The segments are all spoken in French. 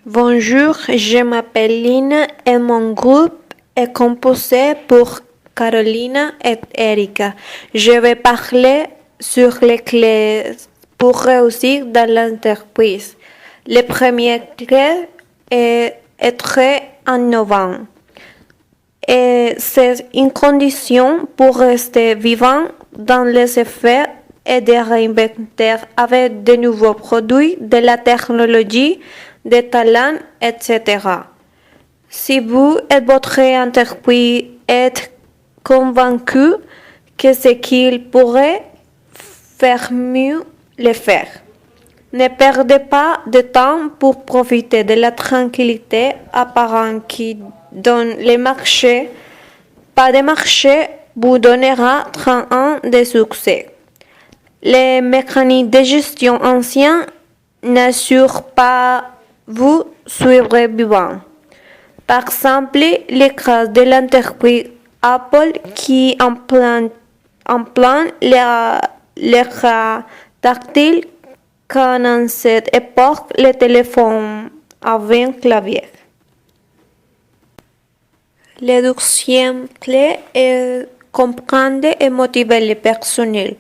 Bonjour, je m'appelle Lina et mon groupe est composé pour Carolina et Erika. Je vais parler sur les clés pour réussir dans l'entreprise. Le premier clé est être innovant. Et c'est une condition pour rester vivant dans les effets et de réinventer avec de nouveaux produits, de la technologie, des talents, etc. Si vous et votre entreprise êtes convaincu que ce qu'il pourrait faire mieux, le faire. Ne perdez pas de temps pour profiter de la tranquillité apparente qui donne le marché. Pas de marché vous donnera 30 ans de succès. Les mécanismes de gestion anciens n'assurent pas vous suivre vivant. Par exemple, le cas de l'entreprise Apple qui implante l'écran tactile quand en cette époque les téléphones avaient un clavier. La deuxième clé est comprendre et motiver le personnel.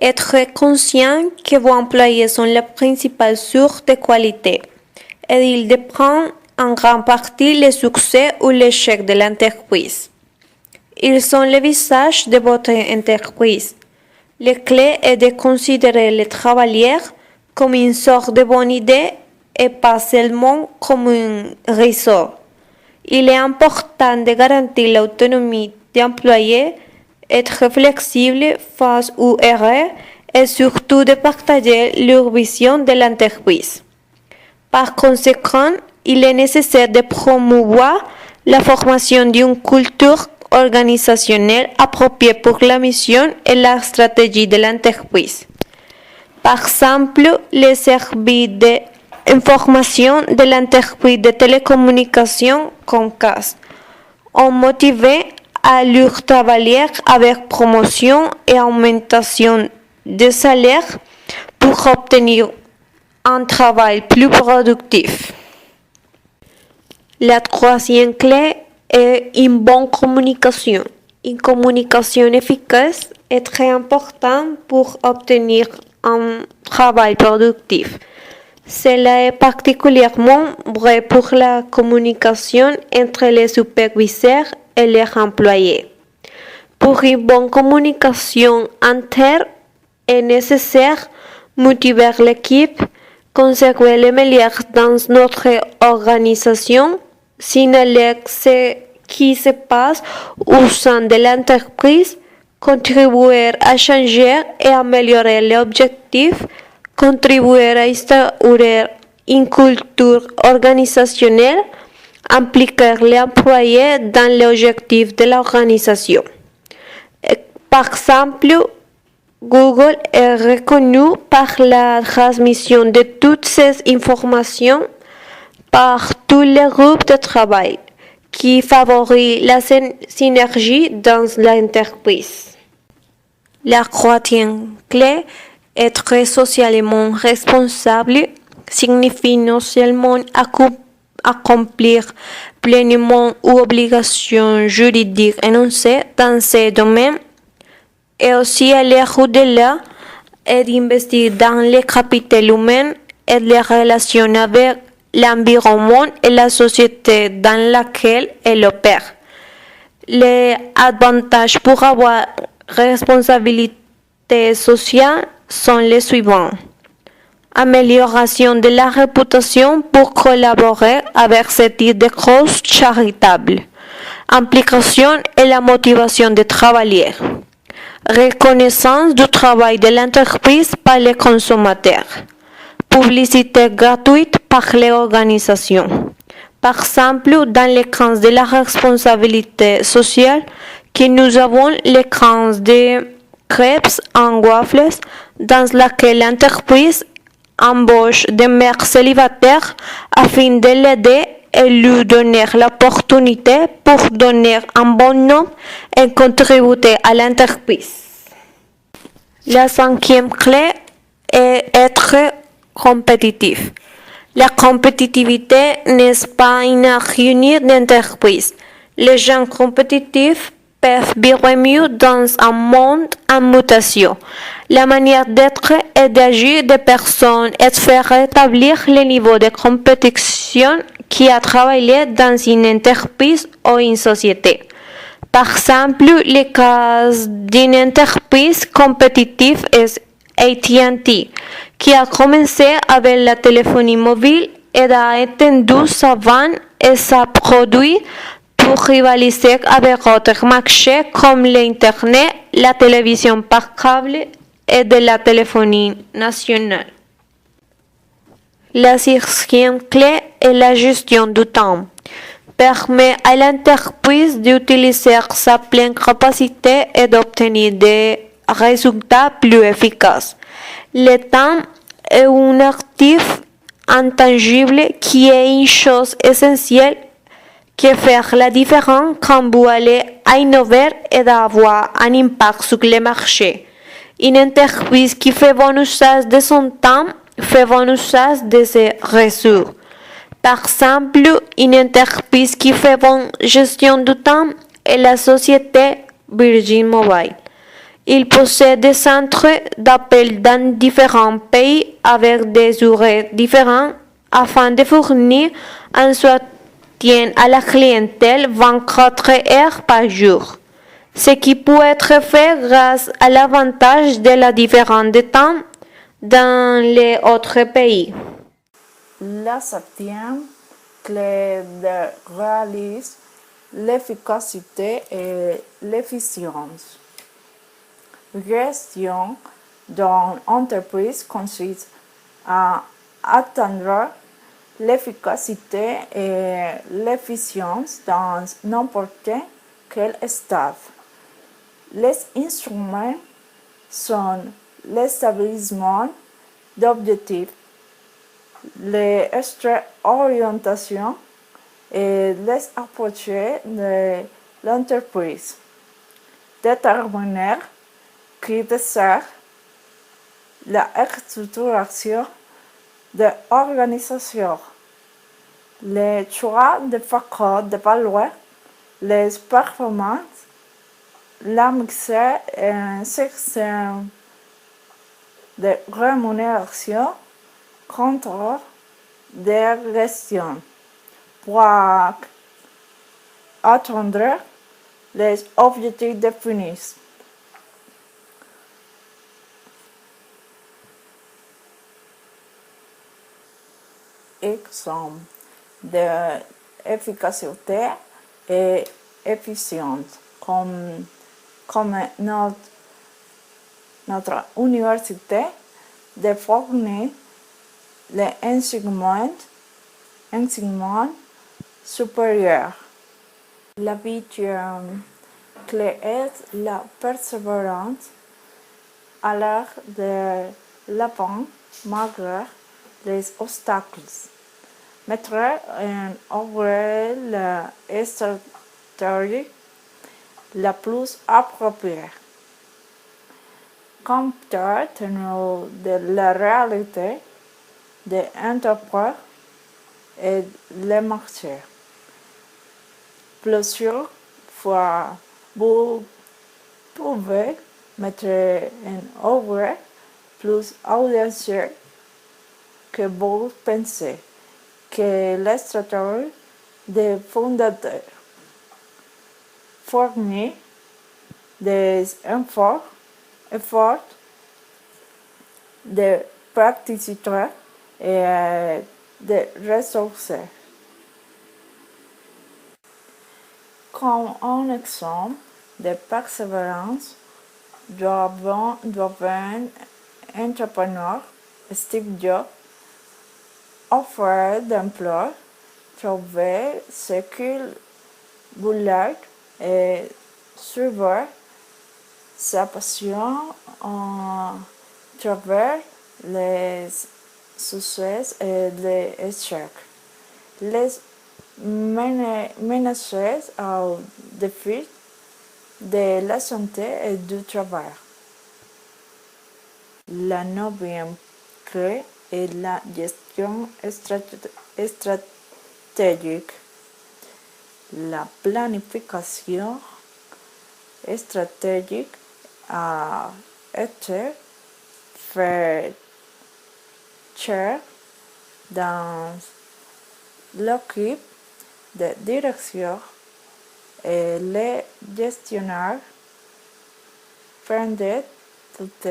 Être conscient que vos employés sont la principale source de qualité et ils dépendent en grande partie le succès ou l'échec de l'entreprise. Ils sont le visage de votre entreprise. La clé est de considérer les travailleurs comme une sorte de bonne idée et pas seulement comme un ressort. Il est important de garantir l'autonomie des employés, être flexible face aux erreurs et surtout de partager leur vision de l'entreprise. Par conséquent, il est nécessaire de promouvoir la formation d'une culture organisationnelle appropriée pour la mission et la stratégie de l'entreprise. Par exemple, les services d'information de l'entreprise de télécommunications Comcast ont motivé à leurs travailleurs avec promotion et augmentation de salaire pour obtenir un travail plus productif. La troisième clé est une bonne communication. Une communication efficace est très importante pour obtenir un travail productif. Cela est particulièrement vrai pour la communication entre les superviseurs et leurs employés. Pour une bonne communication interne, est nécessaire motiver l'équipe, conserver les meilleurs dans notre organisation, signaler ce qui se passe au sein de l'entreprise, contribuer à changer et améliorer les objectifs, contribuer à instaurer une culture organisationnelle, impliquer les employés dans les objectifs de l'organisation. Par exemple, Google est reconnu par la transmission de toutes ces informations par tous les groupes de travail qui favorisent la synergie dans l'entreprise. La troisième clé, être socialement responsable, signifie non seulement accomplir pleinement aux obligations juridiques énoncées dans ces domaines, et aussi aller au-delà et d'investir dans le capital humain et les relations avec l'environnement et la société dans laquelle elle opère. Les avantages pour avoir responsabilité sociale sont les suivants. Amélioration de la réputation pour collaborer avec ce type de causes charitables. Implication et la motivation des travailleurs. Reconnaissance du travail de l'entreprise par les consommateurs. Publicité gratuite par les organisations. Par exemple, dans le cas de la responsabilité sociale, que nous avons le cas de crêpes en waffles, dans laquelle l'entreprise embauche des mères célibataires afin de l'aider et lui donner l'opportunité pour donner un bon nom et contribuer à l'entreprise. La cinquième clé est être compétitif. La compétitivité n'est pas une réunion d'entreprise. Les gens compétitifs peuvent vivre mieux dans un monde en mutation. La manière d'être et d'agir des personnes est faire rétablir le niveau de compétition qui a travaillé dans une entreprise ou une société. Par exemple, le cas d'une entreprise compétitive est AT&T, qui a commencé avec la téléphonie mobile et a étendu sa vente et ses produits pour rivaliser avec d'autres marchés comme l'Internet, la télévision par câble et de la téléphonie nationale. La sixième clé est la gestion du temps. Permet à l'entreprise d'utiliser sa pleine capacité et d'obtenir des résultats plus efficaces. Le temps est un actif intangible qui est une chose essentielle qui fait la différence quand vous allez innover et d'avoir un impact sur le marché. Une entreprise qui fait bon usage de son temps fait bon usage de ses ressources. Par exemple, une entreprise qui fait bonne gestion du temps est la société Virgin Mobile. Il possède des centres d'appel dans différents pays avec des horaires différents afin de fournir un soutien à la clientèle 24 heures par jour. Ce qui peut être fait grâce à l'avantage de la différence de temps dans les autres pays. La septième clé de réalisme, l'efficacité et l'efficience. Gestion d'une entreprise consiste à atteindre l'efficacité et l'efficience dans n'importe quel stade. Les instruments sont l'établissement d'objectifs, les orientations et les approches de l'entreprise. Déterminer qui dessert la structuration de l'organisation, les choix de facteurs d'évaluer les performances, la mixer un système de rémunération contrôle de gestion pour atteindre les objectifs définis. Exemple d'efficacité et efficience comme notre université de fournir l'enseignement supérieur. La huitième clé est la persévérance à l'heure de l'avant malgré les obstacles. Mettre en œuvre la stratégie la plus appropriée. Compte tenu de la réalité des entreprises et les marchés. Plusieurs fois, vous pouvez mettre en œuvre plus audacieux que vous pensez que la stratégie des fondateurs fournit des efforts de participants et de ressources. Comme un exemple de persévérance, doit entrepreneur Steve Jobs offrir d'emploi, trouver ce qu'il voulait et suivre sa passion en travers les succès et les échecs. Les menaces aux défis de la santé et du travail. La neuvième clé et la gestion stratégique. La planification stratégique a été faite dans l'équipe de direction et les gestionnaires prenaient toutes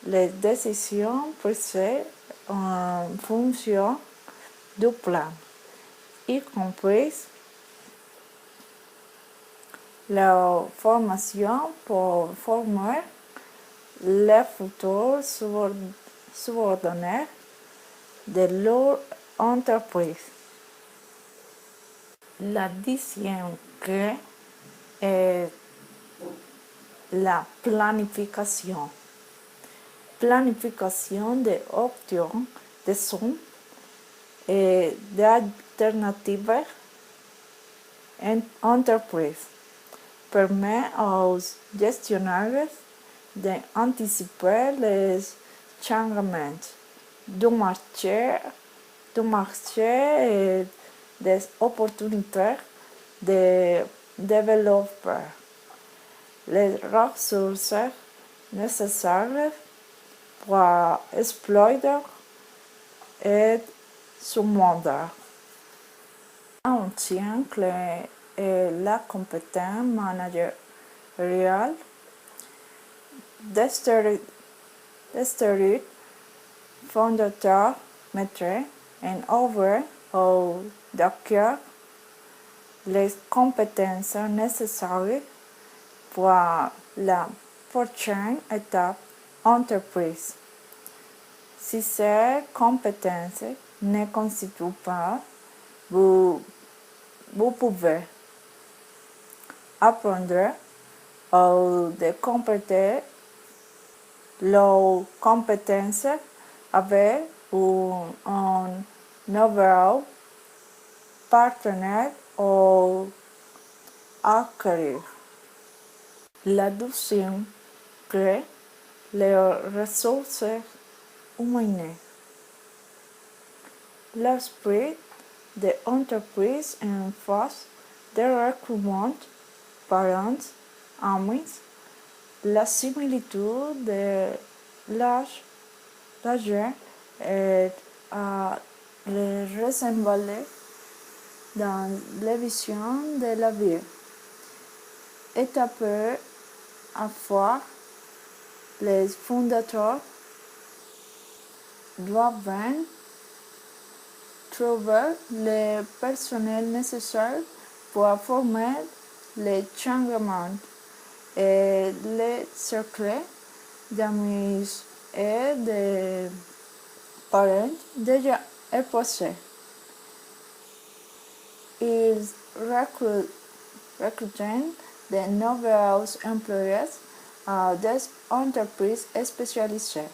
les décisions prises en fonction du plan, y compris la formation pour former les futurs subordonnés de leur entreprise. La deuxième clé est la planification. Planification des options, de somme et d'alternatives en entreprise permet aux gestionnaires d'anticiper les changements du marché et des opportunités de développer les ressources nécessaires pour exploiter et surmonter. Un tien clé est la compétence managériale d'historique fondateur maître en œuvre ou d'acquérir les compétences nécessaires pour la prochaine étape entreprise. Si ces compétences ne constituent pas, vous pouvez apprendre ou décompléter leurs compétences avec un nouveau partenaire ou acquérir. La deuxième clé, les ressources humaines. L'esprit de l'entreprise en face de recrutement, parents, amis, la similitude de l'âge et à les ressembler dans la vision de la vie. Étape à fois, les fondateurs doivent trouver le personnel nécessaire pour former les changements et les cercles d'amis et de parents déjà épousés. Ils recrutent de nouveaux employés à des entreprises spécialisées.